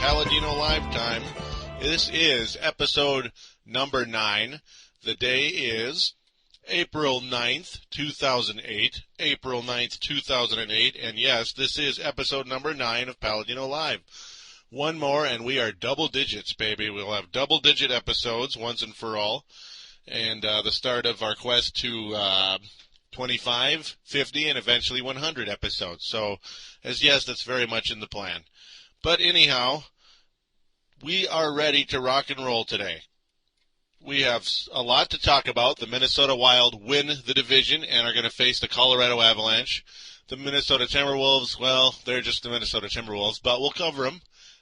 Paladino Live time. This is episode number 9. The day is April 9th, 2008. April 9th, 2008. And yes, this is episode number 9 of Paladino Live. One more and we are double digits, baby. We'll have double-digit episodes once and for all. And the start of our quest to 25, 50, and eventually 100 episodes. So, yes, that's very much in the plan. But anyhow, we are ready to rock and roll today. We have a lot to talk about. The Minnesota Wild win the division and are going to face the Colorado Avalanche. The Minnesota Timberwolves, well, they're just the Minnesota Timberwolves, but we'll cover them,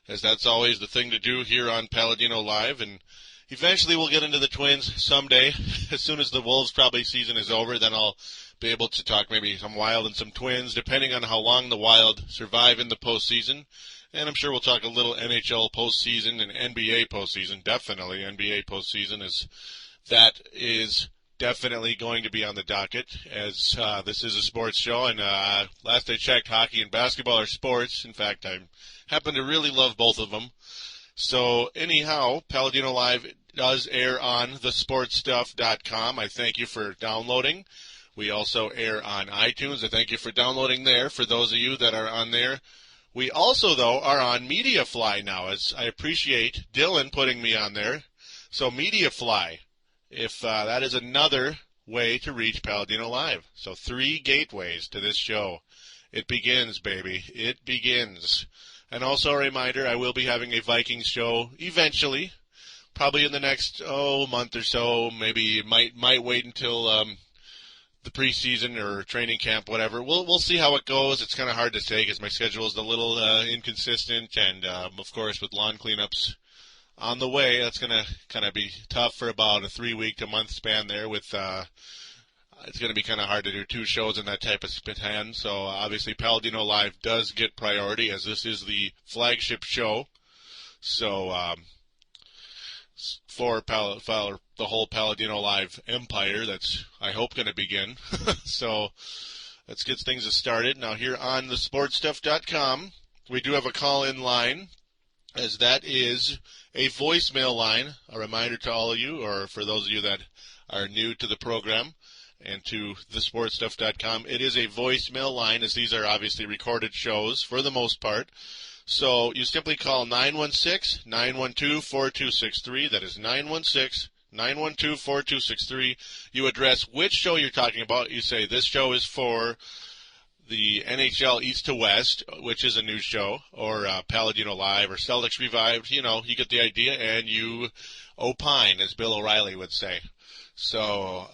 as that's always the thing to do here on Paladino Live. And eventually we'll get into the Twins someday. As soon as the Wolves probably season is over, then I'll be able to talk maybe some Wild and some Twins, depending on how long the Wild survive in the postseason. And I'm sure we'll talk a little NHL postseason and NBA postseason. Definitely NBA postseason is definitely going to be on the docket, as this is a sports show. And last I checked, hockey and basketball are sports. In fact, I happen to really love both of them. So anyhow, Paladino Live does air on thesportstuff.com. I thank you for downloading. We also air on iTunes. I thank you for downloading there, for those of you that are on there. We also, though, are on MediaFly now, as I appreciate Dylan putting me on there. So MediaFly, if that is another way to reach Paladino Live. So 3 gateways to this show. It begins, baby. It begins. And also a reminder, I will be having a Vikings show eventually, probably in the next month or so. Maybe might wait until the preseason or training camp, whatever. We'll see how it goes. It's kind of hard to say because my schedule is a little inconsistent, and of course with lawn cleanups on the way, that's going to kind of be tough for about a 3-week to month span there. With it's going to be kind of hard to do 2 shows in that type of span. So obviously Paladino Live does get priority, as this is the flagship show. So for the whole Paladino Live empire, that's, I hope, going to begin. So let's get things started. Now here on thesportstuff.com, we do have a call-in line, as that is a voicemail line. A reminder to all of you, or for those of you that are new to the program and to thesportstuff.com, it is a voicemail line, as these are obviously recorded shows for the most part. So you simply call 916-912-4263. That is 916-912-4263. You address which show you're talking about. You say, this show is for the NHL East to West, which is a new show, or Paladino Live, or Celtics Revived. You know, you get the idea, and you opine, as Bill O'Reilly would say. So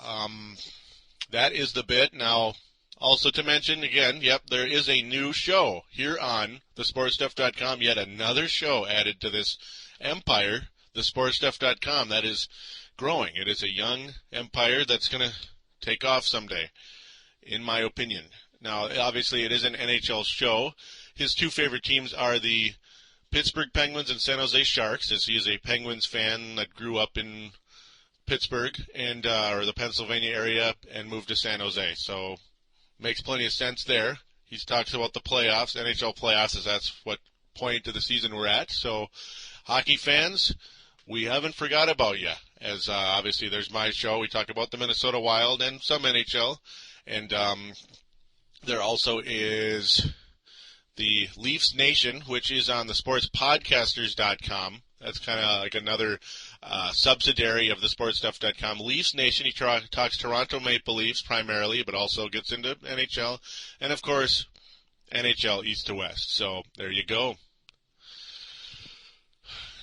that is the bit. Now, also to mention, again, there is a new show here on thesportstuff.com, yet another show added to this empire, thesportstuff.com, that is growing. It is a young empire that's going to take off someday, in my opinion. Now, obviously, it is an NHL show. His 2 favorite teams are the Pittsburgh Penguins and San Jose Sharks, as he is a Penguins fan that grew up in Pittsburgh and or the Pennsylvania area and moved to San Jose. So makes plenty of sense there. He talks about the playoffs, NHL playoffs, as that's what point of the season we're at. So, hockey fans, we haven't forgot about you. As obviously there's my show. We talk about the Minnesota Wild and some NHL. And there also is the Leafs Nation, which is on the sportspodcasters.com. That's kind of like another subsidiary of the sportstuff.com. Leafs Nation, he talks Toronto Maple Leafs primarily, but also gets into NHL. And, of course, NHL East to West. So there you go.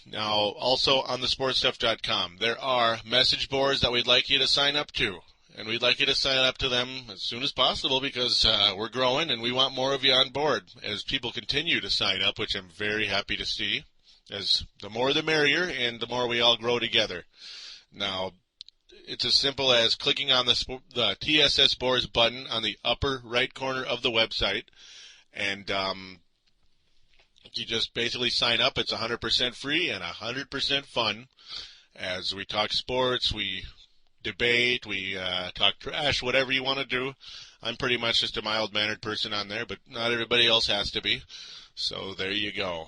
Now, also on the sportstuff.com, there are message boards that we'd like you to sign up to. And we'd like you to sign up to them as soon as possible, because we're growing and we want more of you on board as people continue to sign up, which I'm very happy to see. As the more the merrier, and the more we all grow together. Now, it's as simple as clicking on the TSS Boards button on the upper right corner of the website, and you just basically sign up. It's 100% free and 100% fun. As we talk sports, we debate, we talk trash, whatever you want to do. I'm pretty much just a mild-mannered person on there, but not everybody else has to be. So there you go.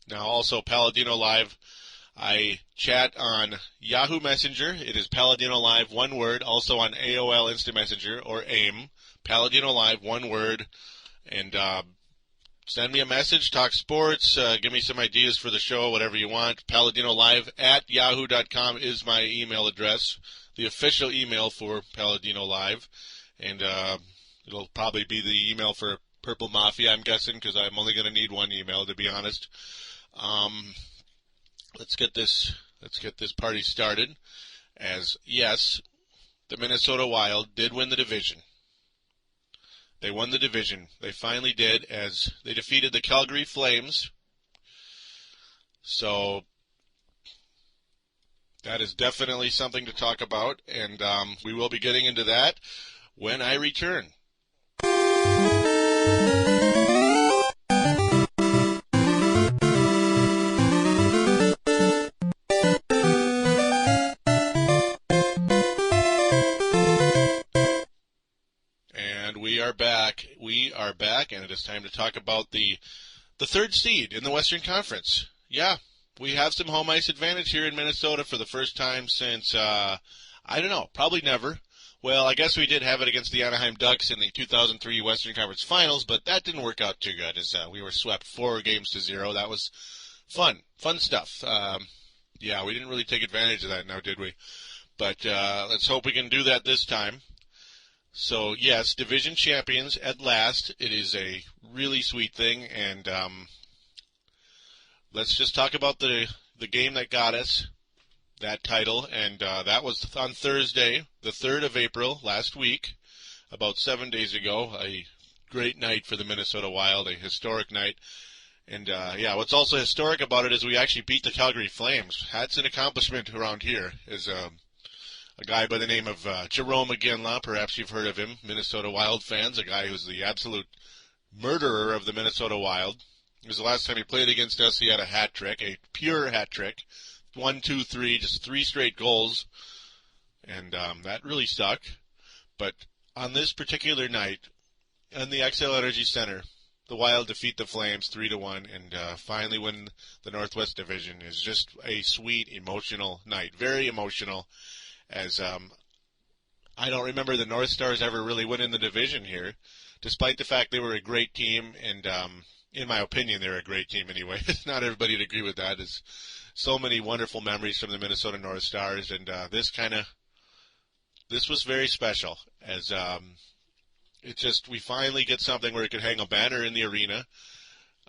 Now, also, Paladino Live, I chat on Yahoo Messenger. It is Paladino Live, one word. Also on AOL Instant Messenger, or AIM. Paladino Live, one word. And send me a message, talk sports, give me some ideas for the show, whatever you want. PaladinoLive@yahoo.com is my email address, the official email for Paladino Live. And it'll probably be the email for Purple Mafia, I'm guessing, because I'm only going to need one email, to be honest. Let's get this party started. As yes, the Minnesota Wild did win the division. They won the division. They finally did, as they defeated the Calgary Flames. So that is definitely something to talk about, and we will be getting into that when I return. We are back, and it is time to talk about the third seed in the Western Conference. Yeah, we have some home ice advantage here in Minnesota for the first time since, I don't know, probably never. Well, I guess we did have it against the Anaheim Ducks in the 2003 Western Conference Finals, but that didn't work out too good, as we were swept 4-0. That was fun stuff. Yeah, we didn't really take advantage of that now, did we? But let's hope we can do that this time. So, yes, division champions at last. It is a really sweet thing, and let's just talk about the game that got us that title, and that was on Thursday, the 3rd of April, last week, about 7 days ago. A great night for the Minnesota Wild, a historic night. And, yeah, what's also historic about it is we actually beat the Calgary Flames. That's an accomplishment around here, is a guy by the name of Jerome Iginla. Perhaps you've heard of him, Minnesota Wild fans, a guy who's the absolute murderer of the Minnesota Wild. It was the last time he played against us. He had a hat trick, a pure hat trick. 1, 2, 3, just 3 straight goals. And that really stuck. But on this particular night, in the XL Energy Center, the Wild defeat the Flames 3-1 and finally win the Northwest Division. Is just a sweet, emotional night. Very emotional. As I don't remember the North Stars ever really winning the division here, despite the fact they were a great team, and in my opinion, they're a great team anyway. Not everybody would agree with that. It's so many wonderful memories from the Minnesota North Stars, and this was very special, as we finally get something where we could hang a banner in the arena.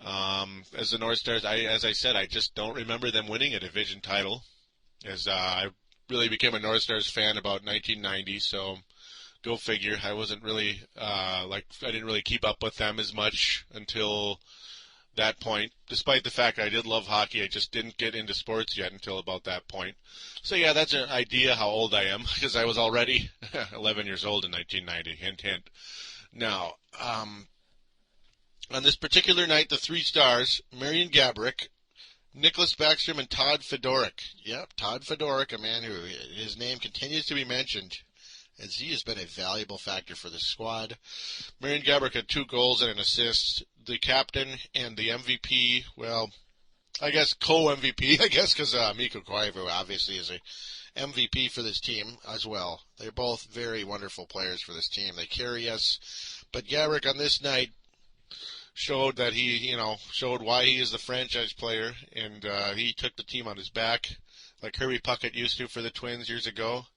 As the North Stars, as I said, I just don't remember them winning a division title, as I really became a North Stars fan about 1990, so go figure. I wasn't really, I didn't really keep up with them as much until that point, despite the fact I did love hockey. I just didn't get into sports yet until about that point. So yeah, that's an idea how old I am, because I was already 11 years old in 1990, hint, hint. Now, on this particular night, the 3 stars, Marian Gaborik, Nicholas Backstrom, and Todd Fedoruk. Yep, Todd Fedoruk, a man who his name continues to be mentioned, as he has been a valuable factor for the squad. Marian Gaborik had 2 goals and an assist. The captain and the MVP, well, I guess co-MVP, because Mikko Koivu obviously is a MVP for this team as well. They're both very wonderful players for this team. They carry us. But Gaborik on this night showed that showed why he is the franchise player, and he took the team on his back like Herbie Puckett used to for the Twins years ago.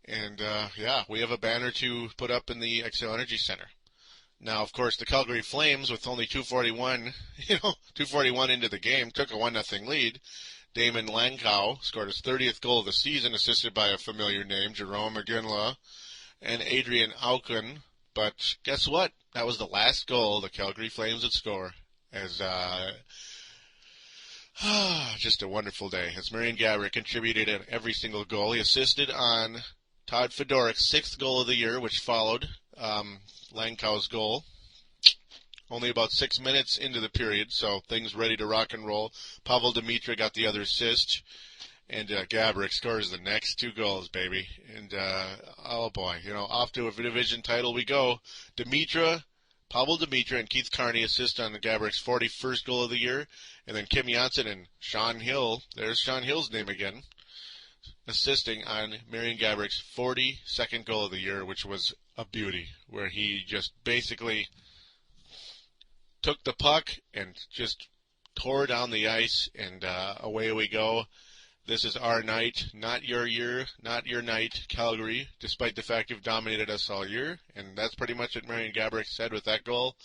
And, yeah, we have a banner to put up in the XL Energy Center. Now, of course, the Calgary Flames, with only 2:41 into the game, took a 1-0 lead. Damon Langkow scored his 30th goal of the season, assisted by a familiar name, Jerome Iginla, and Adrian Auken. But guess what? That was the last goal the Calgary Flames would score. As just a wonderful day. As Marian Gaborik contributed in every single goal. He assisted on Todd Fedoruk's 6th goal of the year, which followed Langkow's goal. Only about 6 minutes into the period, so things ready to rock and roll. Pavel Demitra got the other assist, and Gaborik scores the next 2 goals, baby. And, oh boy, off to a division title we go. Demitra, Pavel Dimitra and Keith Carney assist on the Gabrick's 41st goal of the year, and then Kim Janssen and Sean Hill, there's Sean Hill's name again, assisting on Marian Gabrick's 42nd goal of the year, which was a beauty, where he just basically took the puck and just tore down the ice, and away we go. This is our night, not your year, not your night, Calgary, despite the fact you've dominated us all year. And that's pretty much what Marian Gaborik said with that goal,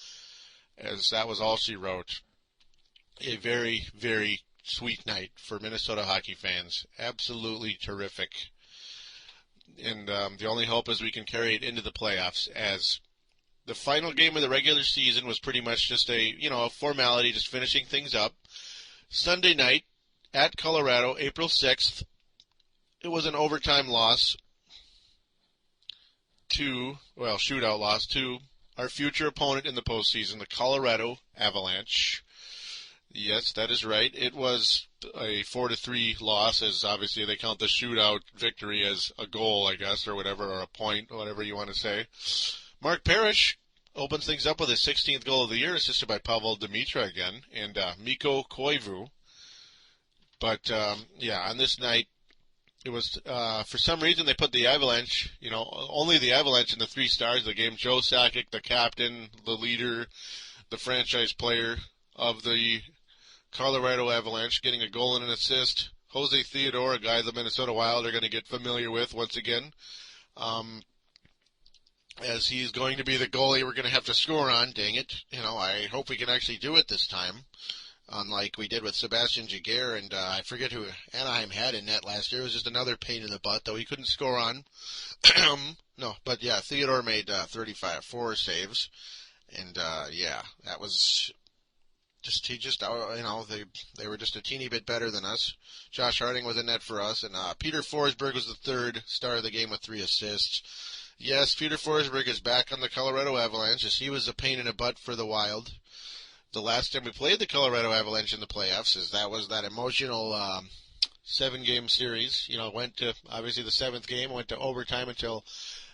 as that was all she wrote. A very, very sweet night for Minnesota hockey fans. Absolutely terrific. And the only hope is we can carry it into the playoffs, as the final game of the regular season was pretty much just a formality, just finishing things up. Sunday night, at Colorado, April 6th, it was an overtime loss shootout loss to our future opponent in the postseason, the Colorado Avalanche. Yes, that is right. It was a 4-3 loss, as obviously they count the shootout victory as a goal, I guess, or whatever, or a point, whatever you want to say. Mark Parrish opens things up with his 16th goal of the year, assisted by Pavel Dimitra again, and Mikko Koivu. But, on this night, it was, for some reason, they put the Avalanche, only the Avalanche in the 3 stars of the game. Joe Sakic, the captain, the leader, the franchise player of the Colorado Avalanche, getting a goal and an assist. Jose Theodore, a guy the Minnesota Wild are going to get familiar with once again, as he's going to be the goalie we're going to have to score on. Dang it. I hope we can actually do it this time. Unlike we did with Sebastian Jaguar, and I forget who Anaheim had in net last year. It was just another pain in the butt, though he couldn't score on. Theodore made 4 saves, and that was they were just a teeny bit better than us. Josh Harding was in net for us, and Peter Forsberg was the 3rd star of the game with 3 assists. Yes, Peter Forsberg is back on the Colorado Avalanche, as he was a pain in the butt for the Wild. The last time we played the Colorado Avalanche in the playoffs, that was that emotional 7-game series. Went to, obviously, the 7th game, went to overtime until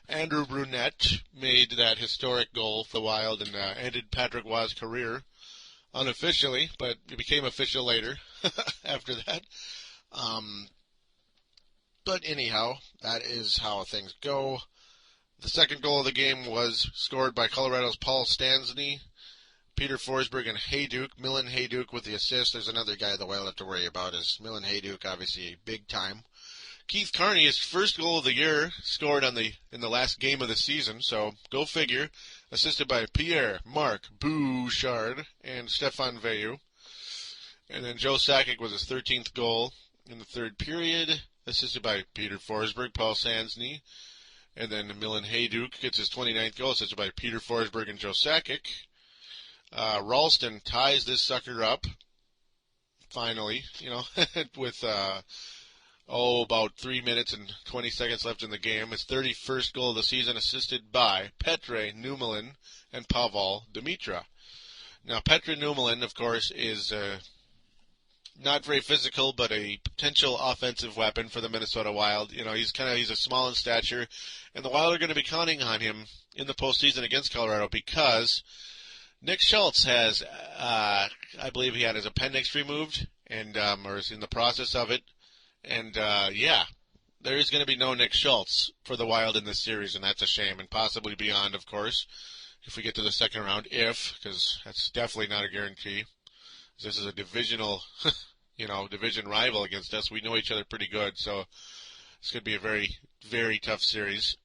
Andrew Brunette made that historic goal for the Wild and ended Patrick Roy's career unofficially, but it became official later after that. But anyhow, that is how things go. The second goal of the game was scored by Colorado's Paul Stastny. Peter Forsberg and Hayduk, Milan Hayduk with the assist. There's another guy the Wild have to worry about, is Milan Hayduk, obviously big time. Keith Carney, his first goal of the year, scored in the last game of the season, so go figure. Assisted by Pierre-Marc Bouchard and Stefan Veilleux. And then Joe Sakic was his 13th goal in the 3rd period, assisted by Peter Forsberg, Paul Stastny. And then Milan Hayduk gets his 29th goal, assisted by Peter Forsberg and Joe Sakic. Ralston ties this sucker up, finally, with about 3 minutes and 20 seconds left in the game. His 31st goal of the season, assisted by Petre Numelin and Pavel Dimitra. Now, Petre Numelin, of course, is not very physical, but a potential offensive weapon for the Minnesota Wild. He's a small in stature, and the Wild are going to be counting on him in the postseason against Colorado, because Nick Schultz has, I believe he had his appendix removed, and or is in the process of it. And, there is going to be no Nick Schultz for the Wild in this series, and that's a shame, and possibly beyond, of course, if we get to the second round, because that's definitely not a guarantee. This is a divisional, division rival against us. We know each other pretty good, so this could be a very, very tough series.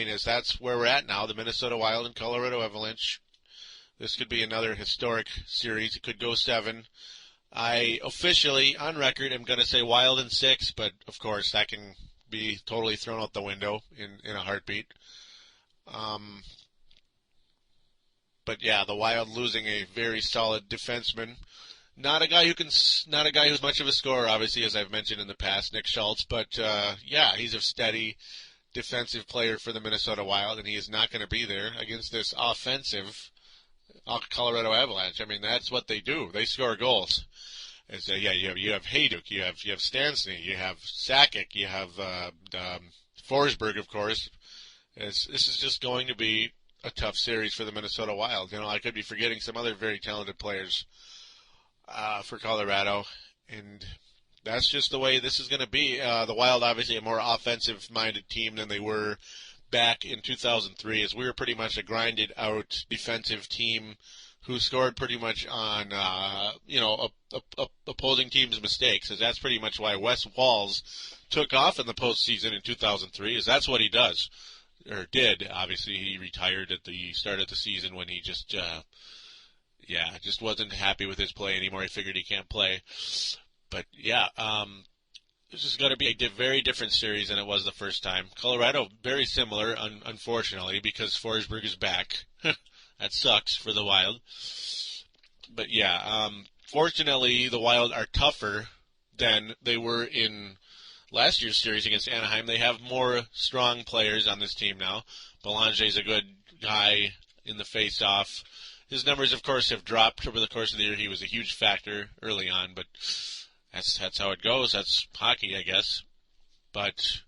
As that's where we're at now, the Minnesota Wild and Colorado Avalanche. This could be another historic series. It could go 7. I officially, on record, am going to say Wild in 6, but of course that can be totally thrown out the window in a heartbeat. The Wild losing a very solid defenseman. Not a guy who's much of a scorer, obviously, as I've mentioned in the past, Nick Schultz, but he's a steady defensive player for the Minnesota Wild, and he is not going to be there against this offensive Colorado Avalanche. That's what they do. They score goals. You have Hayduk, you have Stastny, you have Sakic, you have Forsberg, of course, This is just going to be a tough series for the Minnesota Wild. I could be forgetting some other very talented players for Colorado, and that's just the way this is going to be. The Wild, obviously, a more offensive-minded team than they were back in 2003, as we were pretty much a grinded-out defensive team who scored pretty much on, opposing teams' mistakes. As that's pretty much why Wes Walz took off in the postseason in 2003, is that's what he does, or did. Obviously, he retired at the start of the season when he just wasn't happy with his play anymore. He figured he can't play. But, this is going to be a very different series than it was the first time. Colorado, very similar, unfortunately, because Forsberg is back. That sucks for the Wild. But, fortunately, the Wild are tougher than they were in last year's series against Anaheim. They have more strong players on this team now. Belanger's a good guy in the face-off. His numbers, of course, have dropped over the course of the year. He was a huge factor early on, but that's how it goes. That's hockey, I guess. But,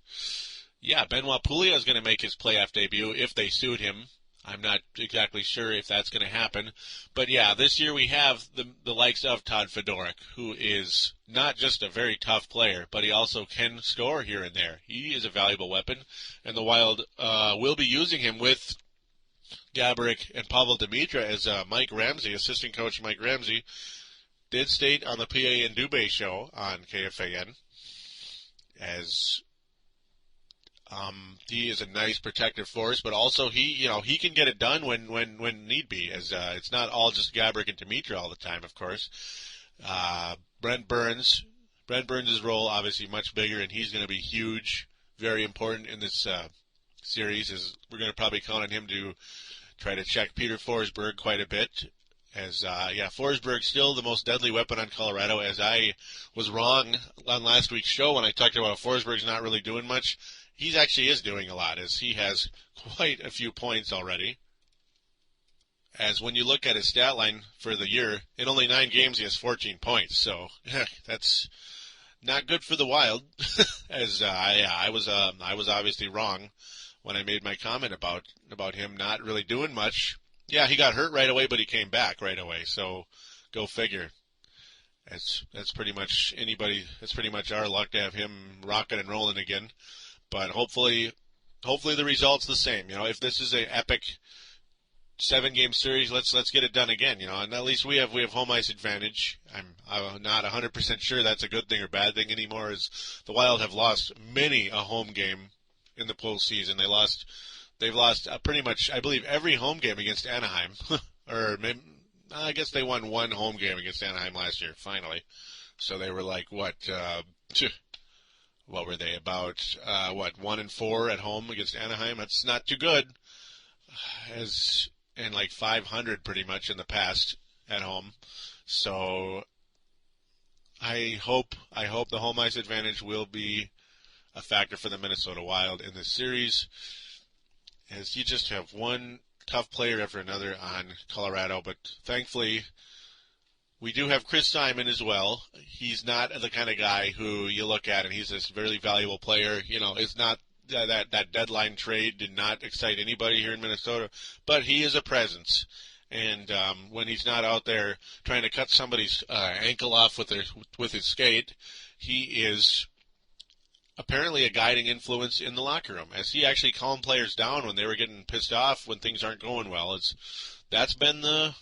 Benoit Pouliot is going to make his playoff debut if they suit him. I'm not exactly sure if that's going to happen. But, this year we have the likes of Todd Fedoruk, who is not just a very tough player, but he also can score here and there. He is a valuable weapon, and the Wild will be using him with Gaborik and Pavel Dimitra, as Mike Ramsey, assistant coach Mike Ramsey, did state on the PA and Dubé show on KFAN, as he is a nice protective force, but also he can get it done when need be, as it's not all just Gaborik and Dimitra all the time, of course. Brent Burns' role obviously much bigger, and he's going to be huge, very important in this series, as we're going to probably count on him to try to check Peter Forsberg quite a bit. As Forsberg's still the most deadly weapon on Colorado, as I was wrong on last week's show when I talked about Forsberg's not really doing much. He actually is doing a lot, as he has quite a few points already. As when you look at his stat line for the year, in only 9 games he has 14 points. So that's not good for the Wild. As I was obviously wrong when I made my comment about him not really doing much. Yeah, he got hurt right away, but he came back right away. So go figure. That's pretty much anybody. That's pretty much our luck to have him rocking and rolling again. But hopefully the result's the same. If this is an epic 7-game series, let's get it done again. And at least we have home ice advantage. I'm not 100% sure that's a good thing or bad thing anymore, as the Wild have lost many a home game in the postseason. They've lost pretty much, I believe, every home game against Anaheim. Or maybe, I guess they won one home game against Anaheim last year, finally. So they were like, what were they, about 1-4 at home against Anaheim? That's not too good. And like 500 pretty much in the past at home. So I hope the home ice advantage will be a factor for the Minnesota Wild in this series, as you just have one tough player after another on Colorado. But thankfully, we do have Chris Simon as well. He's not the kind of guy who you look at and he's this very valuable player. It's not that deadline trade did not excite anybody here in Minnesota, but he is a presence. And when he's not out there trying to cut somebody's ankle off with his skate, he is apparently a guiding influence in the locker room, as he actually calmed players down when they were getting pissed off when things aren't going well. That's been the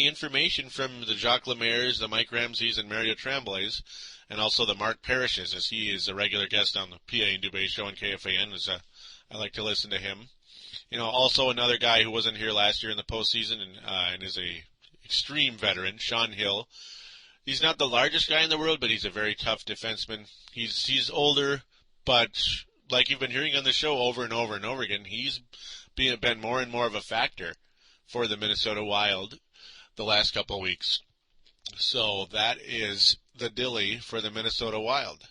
information from the Jacques Lemaires, the Mike Ramseys, and Mario Tremblays, and also the Mark Parishes, as he is a regular guest on the PA and Dubé show on KFAN. I like to listen to him. Also another guy who wasn't here last year in the postseason and is a extreme veteran, Sean Hill. He's not the largest guy in the world, but he's a very tough defenseman. He's older, but like you've been hearing on the show over and over and over again, he's been more and more of a factor for the Minnesota Wild the last couple of weeks. So that is the dilly for the Minnesota Wild.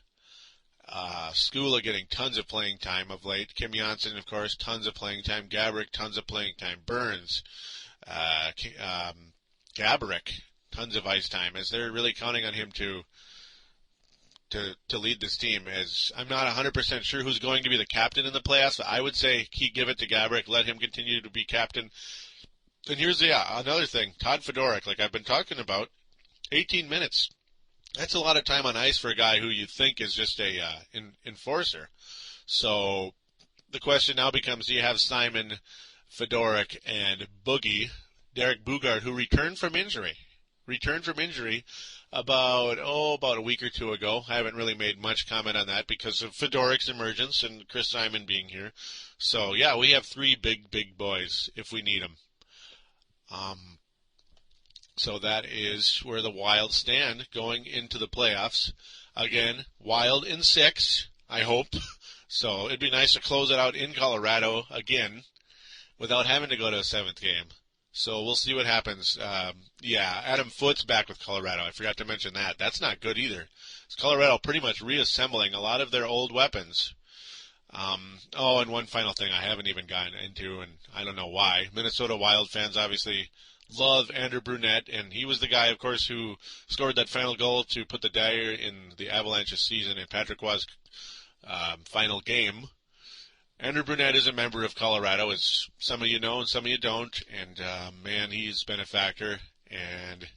Skula getting tons of playing time of late. Kim Janssen, of course, tons of playing time. Gaborik, tons of playing time. Burns, Gaborik, tons of ice time, as they're really counting on him to to lead this team. As I'm not 100% sure who's going to be the captain in the playoffs. I would say give it to Gabrick, let him continue to be captain. And here's another thing, Todd Fedoruk, like I've been talking about, 18 minutes. That's a lot of time on ice for a guy who you think is just a enforcer. So the question now becomes, do you have Simon, Fedoruk, and Derek Bugard, who returned from injury about a week or two ago. I haven't really made much comment on that because of Fedoruk's emergence and Chris Simon being here. So, yeah, we have three big boys if we need them. So that is where the Wild stand going into the playoffs. Again, Wild in 6, I hope. So it'd be nice to close it out in Colorado again without having to go to a 7th game. So we'll see what happens. Adam Foote's back with Colorado. I forgot to mention that. That's not good either. It's Colorado pretty much reassembling a lot of their old weapons. And one final thing I haven't even gotten into, and I don't know why. Minnesota Wild fans obviously love Andrew Brunette, and he was the guy, of course, who scored that final goal to put the dagger in the Avalanche's season in Patrick Roy's final game. Andrew Brunette is a member of Colorado, as some of you know and some of you don't, and man, he's been a factor, and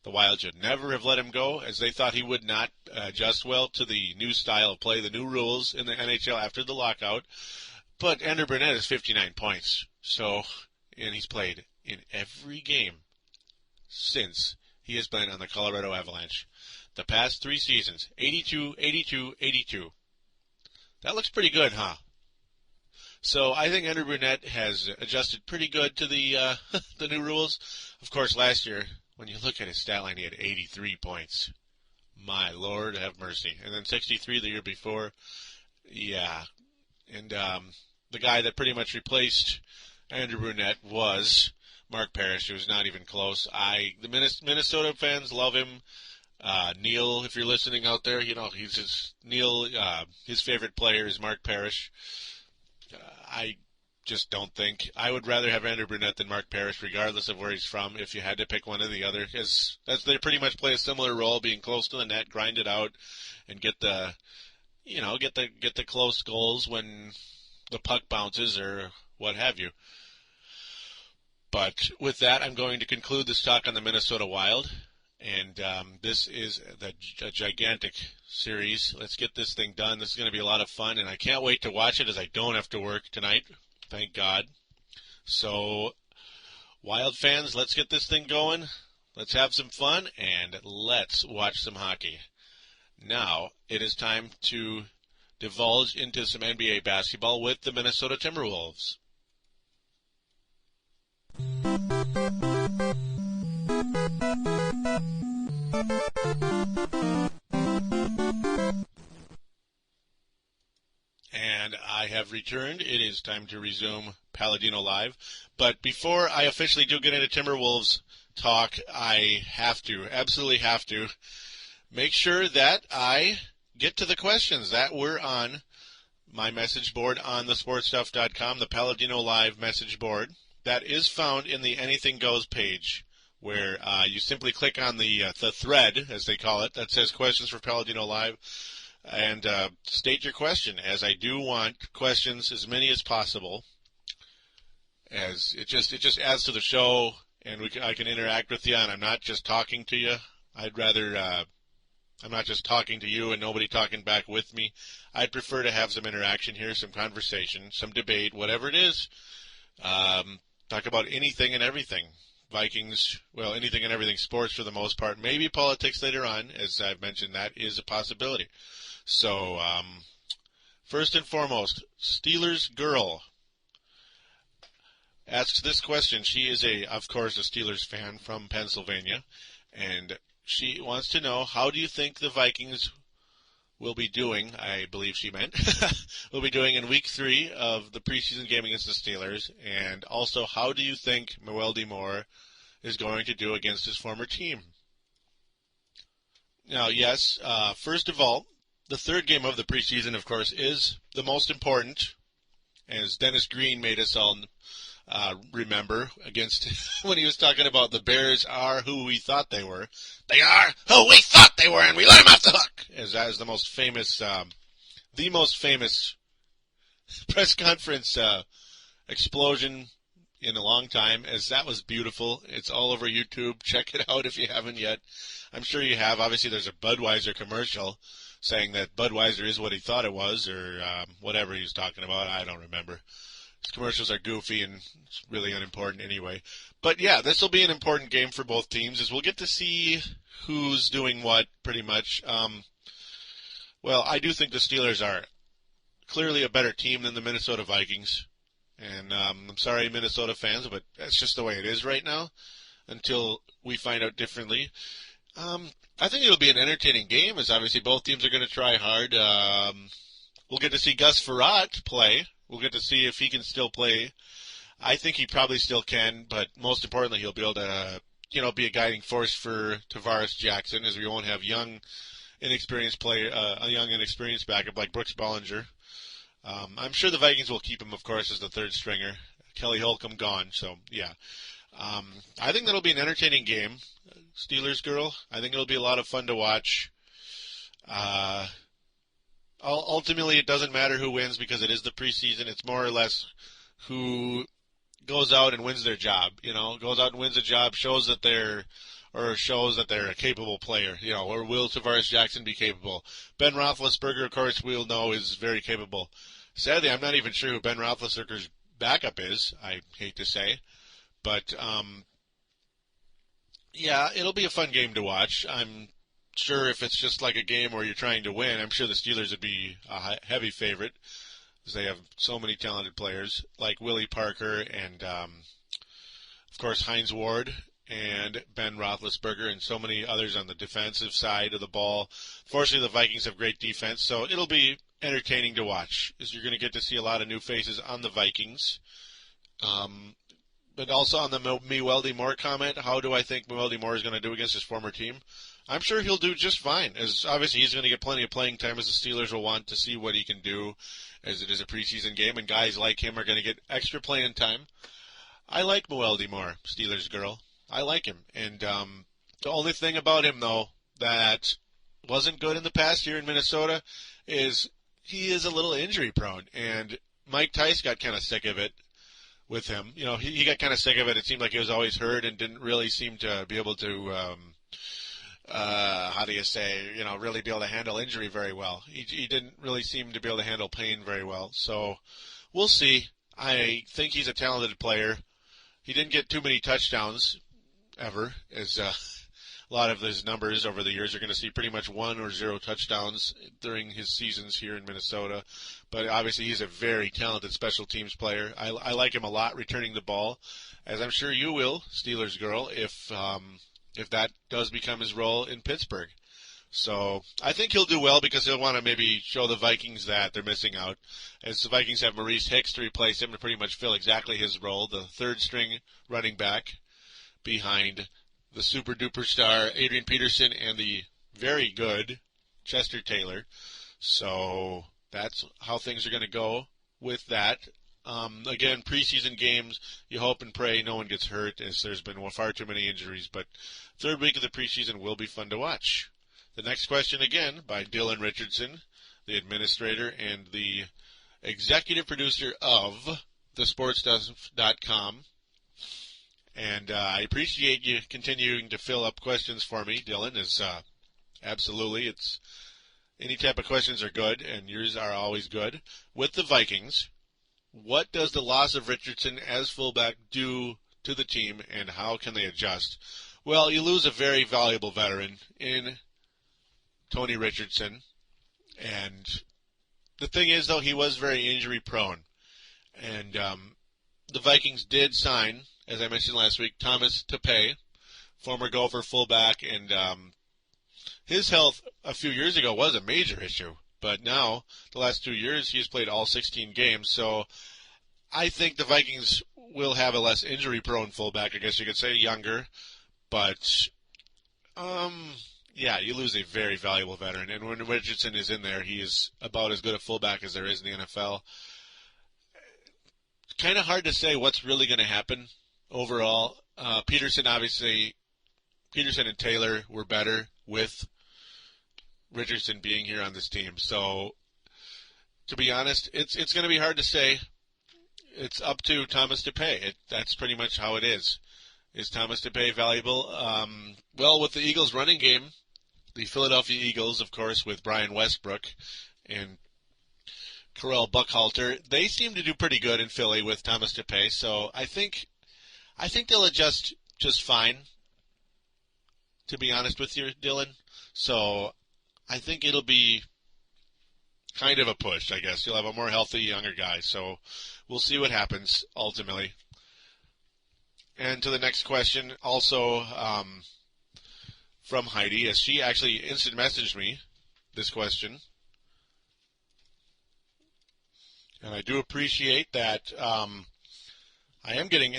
the Wild should never have let him go, as they thought he would not adjust well to the new style of play, the new rules in the NHL after the lockout. But Andrew Brunette has 59 points, and he's played in every game since he has been on the Colorado Avalanche. The past 3 seasons, 82, 82, 82. That looks pretty good, huh? So I think Andrew Brunette has adjusted pretty good to the the new rules. Of course, last year, when you look at his stat line, he had 83 points. My Lord, have mercy. And then 63 the year before. Yeah. And the guy that pretty much replaced Andrew Brunette was Mark Parrish, who was not even close. The Minnesota fans love him. Neil, if you're listening out there, his favorite player is Mark Parrish. I just don't think. I would rather have Andrew Brunette than Mark Parrish, regardless of where he's from, if you had to pick one or the other. They pretty much play a similar role, being close to the net, grind it out, and get the close goals when the puck bounces or what have you. But with that, I'm going to conclude this talk on the Minnesota Wild. And this is a gigantic series. Let's get this thing done. This is going to be a lot of fun, and I can't wait to watch it as I don't have to work tonight. Thank God. So, Wild fans, let's get this thing going. Let's have some fun, and let's watch some hockey. Now, it is time to divulge into some NBA basketball with the Minnesota Timberwolves. And I have returned. It is time to resume Paladino Live. But before I officially do get into Timberwolves talk, I absolutely have to, make sure that I get to the questions that were on my message board on thesportstuff.com, the Paladino Live message board. That is found in the Anything Goes page, where you simply click on the thread, as they call it, that says Questions for Paladino Live, and state your question, as I do want questions, as many as possible, as it just adds to the show, and I can interact with you, and I'm not just talking to you. I'd rather, I'm not just talking to you and nobody talking back with me. I'd prefer to have some interaction here, some conversation, some debate, whatever it is. Talk about anything and everything. Vikings, well, anything and everything sports for the most part. Maybe politics later on, as I've mentioned, that is a possibility. So, first and foremost, Steelers Girl asks this question. She is, of course, a Steelers fan from Pennsylvania, and she wants to know, how do you think the Vikings will be doing, I believe she meant, will be doing in Week 3 of the preseason game against the Steelers, and also, how do you think Mwelde Moore is going to do against his former team? Now, yes, first of all, the third game of the preseason, of course, is the most important, as Dennis Green made us all remember, against when he was talking about the Bears are who we thought they were. They are who we thought they were, and we let them off the hook. As that is the most famous press conference explosion in a long time, as that was beautiful. It's all over YouTube. Check it out if you haven't yet. I'm sure you have. Obviously, there's a Budweiser commercial saying that Budweiser is what he thought it was, or whatever he was talking about. I don't remember. His commercials are goofy and it's really unimportant anyway. But yeah, this will be an important game for both teams, as we'll get to see who's doing what, pretty much. Well, I do think the Steelers are clearly a better team than the Minnesota Vikings. And I'm sorry, Minnesota fans, but that's just the way it is right now until we find out differently. I think it'll be an entertaining game, as obviously both teams are going to try hard. We'll get to see Gus Frerotte play. We'll get to see if he can still play. I think he probably still can, but most importantly, he'll be able to, be a guiding force for Tavares Jackson, as we won't have a young, inexperienced backup like Brooks Bollinger. I'm sure the Vikings will keep him, of course, as the third stringer. Kelly Holcomb gone, so yeah. I think that'll be an entertaining game. Steelers girl, I think it'll be a lot of fun to watch. Ultimately, it doesn't matter who wins because it is the preseason. It's more or less who goes out and wins their job. Goes out and wins a job, shows that they're a capable player. Or will Tavares Jackson be capable? Ben Roethlisberger, of course, we'll know is very capable. Sadly, I'm not even sure who Ben Roethlisberger's backup is. I hate to say, but yeah, it'll be a fun game to watch. I'm sure if it's just like a game where you're trying to win, I'm sure the Steelers would be a heavy favorite, because they have so many talented players like Willie Parker and, of course, Hines Ward and Ben Roethlisberger and so many others on the defensive side of the ball. Fortunately, the Vikings have great defense, so it'll be entertaining to watch, as you're going to get to see a lot of new faces on the Vikings. But also on the Mewelde Moore comment, how do I think Mewelde Moore is going to do against his former team? I'm sure he'll do just fine, as obviously he's going to get plenty of playing time, as the Steelers will want to see what he can do, as it is a preseason game, and guys like him are going to get extra playing time. I like Mewelde Moore, Steelers girl. I like him. And the only thing about him, though, that wasn't good in the past here in Minnesota is he is a little injury prone, and Mike Tice got kind of sick of it with him. He got kind of sick of it. It seemed like he was always hurt and didn't really seem to be able to really be able to handle injury very well. He didn't really seem to be able to handle pain very well. So we'll see. I think he's a talented player. He didn't get too many touchdowns ever, as a lot of his numbers over the years are going to see pretty much 1 or 0 touchdowns during his seasons here in Minnesota. But obviously he's a very talented special teams player. I like him a lot returning the ball, as I'm sure you will, Steelers girl, if that does become his role in Pittsburgh. So I think he'll do well, because he'll want to maybe show the Vikings that they're missing out, as the Vikings have Maurice Hicks to replace him to pretty much fill exactly his role, the third string running back behind the super duper star Adrian Peterson and the very good Chester Taylor. So that's how things are going to go with that. Again, preseason games, you hope and pray no one gets hurt, as there's been far too many injuries, but third week of the preseason will be fun to watch. The next question, again, by Dylan Richardson, the administrator and the executive producer of thesportstuff.com. And I appreciate you continuing to fill up questions for me, Dylan. Absolutely, it's any type of questions are good, and yours are always good. With the Vikings, what does the loss of Richardson as fullback do to the team, and how can they adjust? Well, you lose a very valuable veteran in Tony Richardson, and the thing is, though, he was very injury prone, and the Vikings did sign, as I mentioned last week, Thomas Tapeh, former Gopher fullback, and his health a few years ago was a major issue, but now, the last 2 years, he's played all 16 games, so I think the Vikings will have a less injury-prone fullback, I guess you could say, younger, but yeah, you lose a very valuable veteran, and when Richardson is in there, he is about as good a fullback as there is in the NFL. kind of hard to say what's really going to happen overall. Peterson and Taylor were better with Richardson being here on this team. So, to be honest, it's going to be hard to say. It's up to Thomas DePay. That's pretty much how it is. Is Thomas DePay valuable? Well, with the Eagles' running game, the Philadelphia Eagles, of course, with Brian Westbrook and Correll Buckhalter, they seem to do pretty good in Philly with Thomas DePay. So I think they'll adjust just fine, to be honest with you, Dylan. So I think it'll be kind of a push, I guess. You'll have a more healthy, younger guy. So we'll see what happens ultimately. And to the next question, also from Heidi, as she actually instant messaged me this question. And I do appreciate that I am getting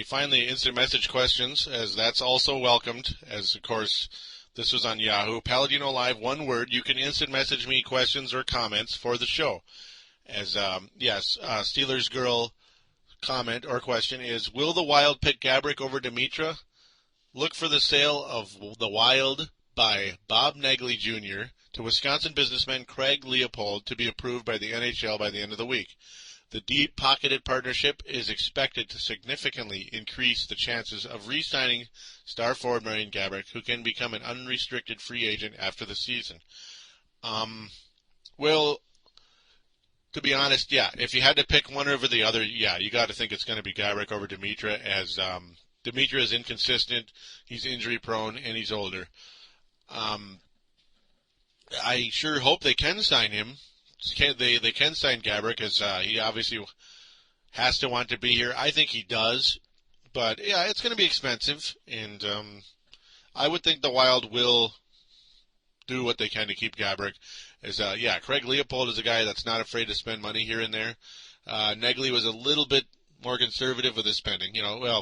finally instant message questions, as that's also welcomed, as of course this was on Yahoo. Paladino Live, one word. You can instant message me questions or comments for the show. As, Steelers Girl comment or question is, will the Wild pick Gabrick over Dimitra? Look for the sale of the Wild by Bob Negley Jr. to Wisconsin businessman Craig Leopold to be approved by the NHL by the end of the week. The deep-pocketed partnership is expected to significantly increase the chances of re-signing star forward Marian Gaborik, who can become an unrestricted free agent after the season. Well, to be honest, yeah, if you had to pick one over the other, yeah, you got to think it's going to be Gaborik over Dimitra, as Dimitra is inconsistent, he's injury-prone, and he's older. I sure hope they can sign him. They can sign Gaborik, as he obviously has to want to be here. I think he does, but yeah, it's going to be expensive, and I would think the Wild will do what they can to keep Gaborik. Craig Leopold is a guy that's not afraid to spend money here and there. Negley was a little bit more conservative with his spending,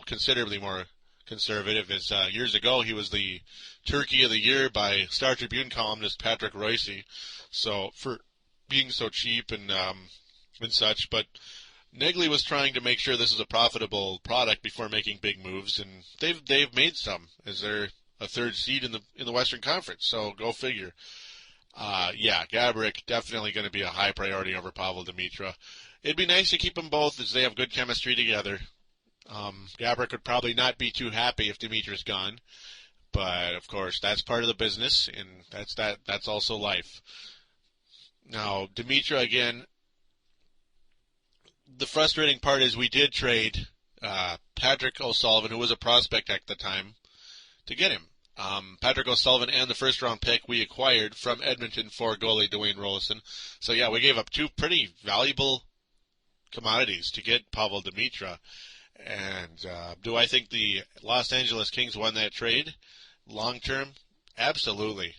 considerably more conservative. As years ago, he was the Turkey of the Year by Star Tribune columnist Patrick Royce. So for being so cheap and such, but Negley was trying to make sure this is a profitable product before making big moves, and they've made some, as they're a third seed in the Western Conference. So go figure. Gaborik definitely going to be a high priority over Pavel Dimitra. It'd be nice to keep them both, as they have good chemistry together. Gaborik would probably not be too happy if Dimitra's gone, but of course that's part of the business, and that's also life. Now, Dimitra, again, the frustrating part is we did trade Patrick O'Sullivan, who was a prospect at the time, to get him. Patrick O'Sullivan and the first-round pick we acquired from Edmonton for goalie Dwayne Rollison. So, yeah, we gave up two pretty valuable commodities to get Pavel Dimitra. And do I think the Los Angeles Kings won that trade long-term? Absolutely.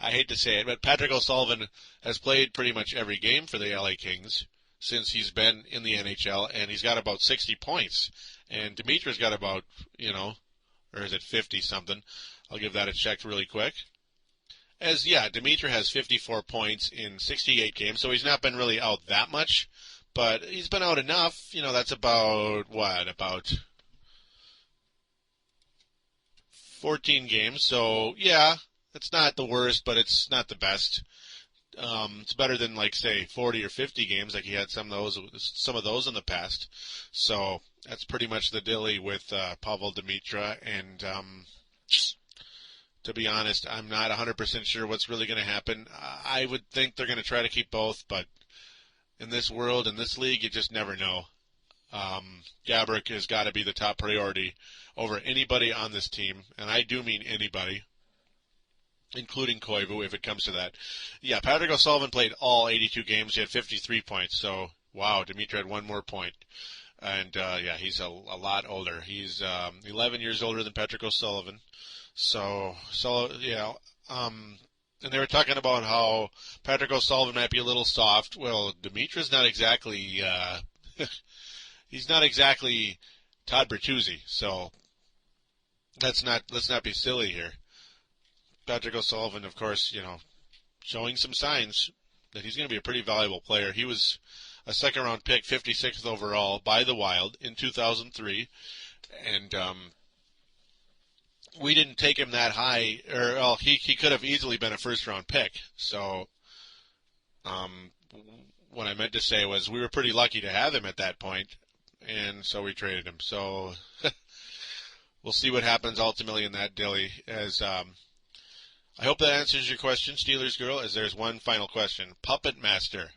I hate to say it, but Patrick O'Sullivan has played pretty much every game for the LA Kings since he's been in the NHL, and he's got about 60 points. And Dimitra's got about, or is it 50-something? I'll give that a check really quick. Dimitra has 54 points in 68 games, so he's not been really out that much, but he's been out enough. That's about 14 games. So, yeah, it's not the worst, but it's not the best. It's better than, 40 or 50 games, like he had some of those in the past. So that's pretty much the dilly with Pavel Dimitra. And to be honest, I'm not 100% sure what's really going to happen. I would think they're going to try to keep both, but in this world, in this league, you just never know. Gaborik has got to be the top priority over anybody on this team, and I do mean anybody, including Koivu, if it comes to that. Yeah, Patrick O'Sullivan played all 82 games. He had 53 points. So, wow, Dimitra had one more point. And, he's a lot older. He's 11 years older than Patrick O'Sullivan. So and they were talking about how Patrick O'Sullivan might be a little soft. Well, Dimitra's not exactly, he's not exactly Todd Bertuzzi. So, let's not be silly here. Patrick O'Sullivan, of course, showing some signs that he's going to be a pretty valuable player. He was a second-round pick, 56th overall by the Wild in 2003, and we didn't take him that high, or well, he could have easily been a first-round pick. So, what I meant to say was we were pretty lucky to have him at that point, and so we traded him. So we'll see what happens ultimately in that dilly. As I hope that answers your question, Steelers girl. As there's one final question, Puppet Master.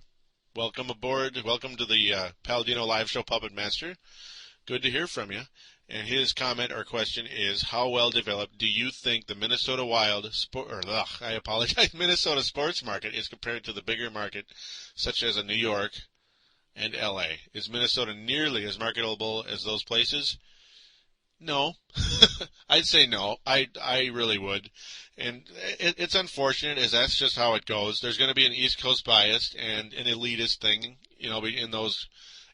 Welcome aboard. Welcome to the Paladino live show, Puppet Master. Good to hear from you. And his comment or question is, how well developed do you think the Minnesota Minnesota sports market is compared to the bigger market, such as a New York and LA? Is Minnesota nearly as marketable as those places? No. I'd say no. I really would. And it's unfortunate, as that's just how it goes. There's going to be an East Coast bias and an elitist thing, in those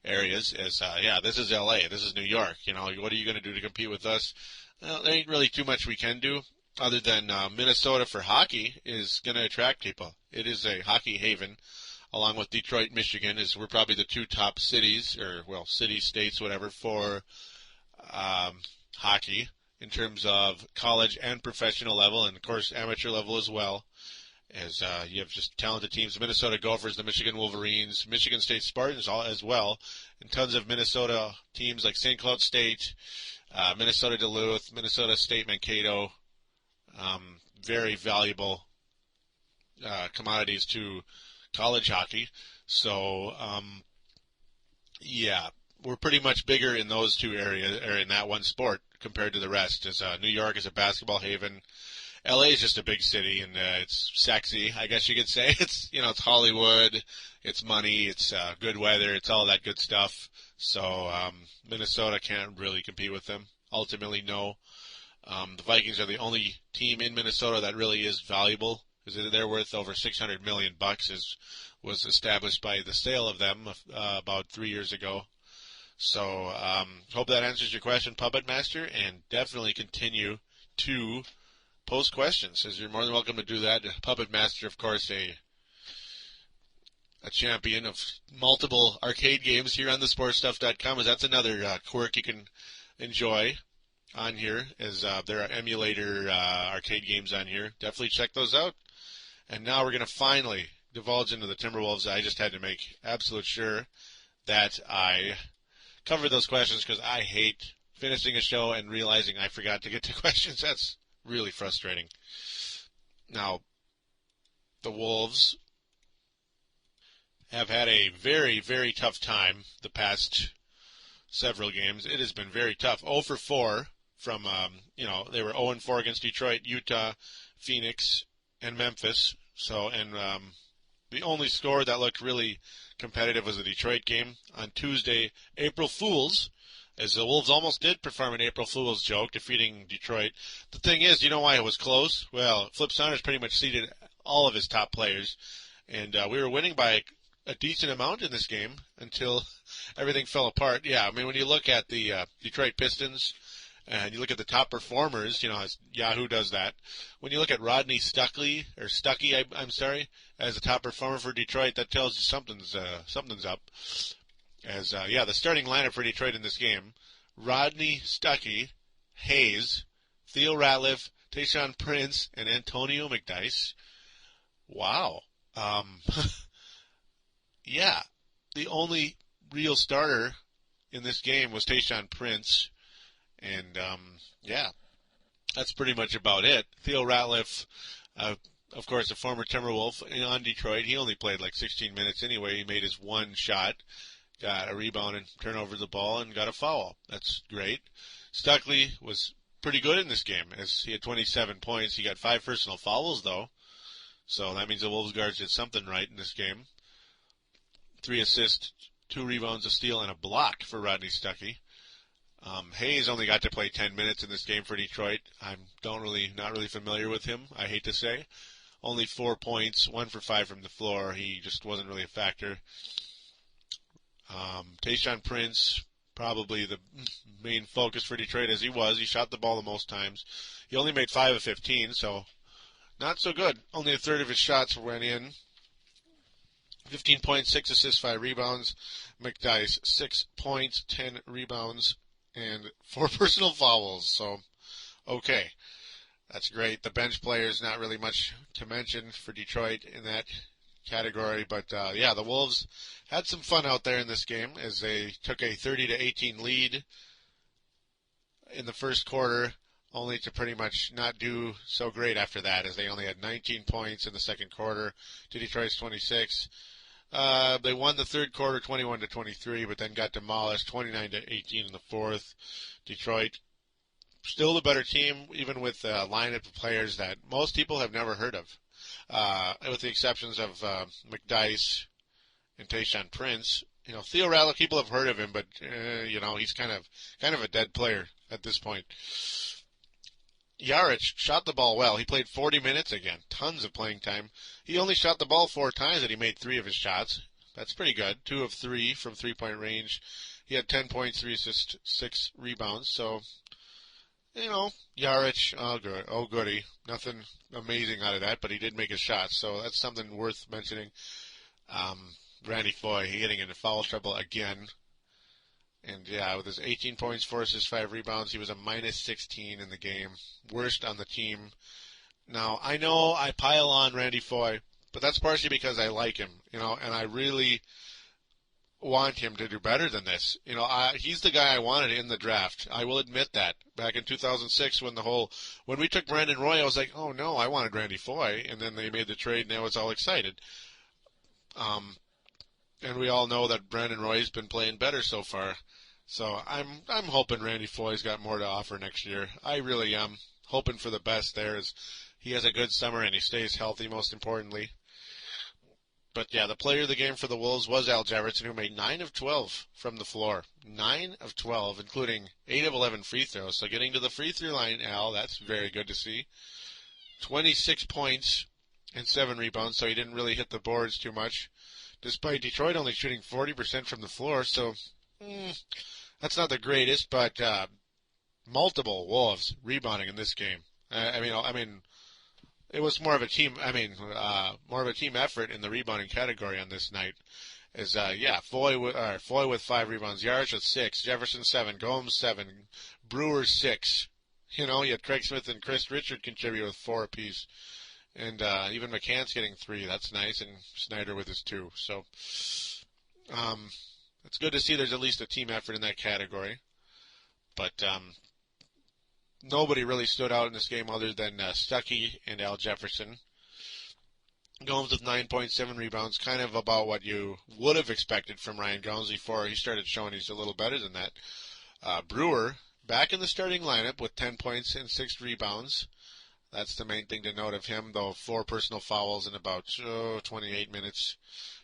areas. As this is LA, this is New York. What are you going to do to compete with us? Well, there ain't really too much we can do, other than Minnesota for hockey is going to attract people. It is a hockey haven, along with Detroit, Michigan. We're probably the two top cities, cities, states, whatever, for hockey in terms of college and professional level, and of course amateur level as well. As you have just talented teams, the Minnesota Gophers, the Michigan Wolverines, Michigan State Spartans as well, and tons of Minnesota teams like St. Cloud State, Minnesota Duluth, Minnesota State Mankato, very valuable commodities to college hockey. So, we're pretty much bigger in those two areas, or in that one sport, compared to the rest. As New York is a basketball haven. LA is just a big city, and it's sexy, I guess you could say. It's it's Hollywood, it's money, it's good weather, it's all that good stuff. So Minnesota can't really compete with them. Ultimately, no. The Vikings are the only team in Minnesota that really is valuable, because they're worth over $600 million. Was established by the sale of them about 3 years ago. So hope that answers your question, Puppet Master, and definitely continue to post questions, as you're more than welcome to do that. Puppet Master, of course, a champion of multiple arcade games here on thesportstuff.com, as that's another quirk you can enjoy on here, as there are emulator arcade games on here. Definitely check those out. And now we're going to finally divulge into the Timberwolves. I just had to make absolute sure that I covered those questions, because I hate finishing a show and realizing I forgot to get to questions. That's really frustrating. Now, the Wolves have had a very, very tough time the past several games. It has been very tough. 0 for 4 from, they were 0 and 4 against Detroit, Utah, Phoenix, and Memphis. So, and the only score that looked really competitive was the Detroit game on Tuesday, April Fools, as the Wolves almost did perform an April Fool's joke, defeating Detroit. The thing is, you know why it was close? Well, Flip Saunders pretty much seeded all of his top players, and we were winning by a decent amount in this game until everything fell apart. Yeah, I mean, when you look at the Detroit Pistons, and you look at the top performers, as Yahoo does that. When you look at Rodney Stuckey, as the top performer for Detroit, that tells you something's up. As the starting lineup for Detroit in this game: Rodney Stuckey, Hayes, Theo Ratliff, Tayshaun Prince, and Antonio McDyess. Wow. The only real starter in this game was Tayshaun Prince, and that's pretty much about it. Theo Ratliff, of course, a former Timberwolf on Detroit. He only played like 16 minutes anyway. He made his one shot, got a rebound and turned over the ball, and got a foul. That's great. Stuckey was pretty good in this game, as he had 27 points. He got 5 personal fouls, though, so that means the Wolves guards did something right in this game. 3 assists, 2 rebounds, a steal, and a block for Rodney Stuckey. Hayes only got to play 10 minutes in this game for Detroit. I'm not really familiar with him, I hate to say. Only 4 points, 1 for 5 from the floor. He just wasn't really a factor. Tayshaun Prince, probably the main focus for Detroit, as he was. He shot the ball the most times. He only made 5 of 15, so not so good. Only a third of his shots went in. 15 points, 6 assists, 5 rebounds. McDyess, 6 points, 10 rebounds, and 4 personal fouls. So, okay. That's great. The bench players, not really much to mention for Detroit in that category. But, yeah, the Wolves had some fun out there in this game as they took a 30-18 lead in the first quarter, only to pretty much not do so great after that, as they only had 19 points in the second quarter to Detroit's 26. They won the third quarter 21-23, but then got demolished 29-18 in the fourth. Detroit, still the better team, even with a lineup of players that most people have never heard of, with the exceptions of McDyess and Tayshaun Prince. You know, Theo Radler, people have heard of him, but you know, he's kind of a dead player at this point. Jaric shot the ball well. He played 40 minutes again, tons of playing time. He only shot the ball 4 times, and he made 3 of his shots. That's pretty good. 2 of 3 from three-point range. He had 10 points, 3 assists, 6 rebounds. So, you know, Jaric, oh goody. Nothing amazing out of that, but he did make his shots, so that's something worth mentioning. Randy Foye, he getting into foul trouble again. And, yeah, with his 18 points, 4 assists, 5 rebounds, he was a minus 16 in the game. Worst on the team. Now, I know I pile on Randy Foye, but that's partially because I like him, you know, and I really want him to do better than this. You know, he's the guy I wanted in the draft. I will admit that. Back in 2006, when we took Brandon Roy, I was like, oh, no, I wanted Randy Foye, and then they made the trade, and I was all excited. And we all know that Brandon Roy's been playing better so far. So I'm hoping Randy Foye's got more to offer next year. I really am hoping for the best there, as he has a good summer and he stays healthy, most importantly. But yeah, the player of the game for the Wolves was Al Jefferson, who made 9 of 12 from the floor. 9 of 12, including 8 of 11 free throws. So getting to the free throw line, Al, that's very good to see. 26 points and 7 rebounds, so he didn't really hit the boards too much, despite Detroit only shooting 40% from the floor. So that's not the greatest, but multiple Wolves rebounding in this game. I mean, it was more of a team. More of a team effort in the rebounding category on this night. Foye with 5 rebounds, Jaric with 6, Jefferson 7, Gomes 7, Brewer 6. You know, you had Craig Smith and Chris Richard contribute with 4 apiece, and even McCann's getting 3. That's nice, and Snyder with his 2. So, it's good to see there's at least a team effort in that category. But nobody really stood out in this game other than Stuckey and Al Jefferson. Gomes with 9.7 rebounds, kind of about what you would have expected from Ryan Gomes before he started showing he's a little better than that. Brewer, back in the starting lineup with 10 points and 6 rebounds. That's the main thing to note of him, though 4 personal fouls in about 28 minutes.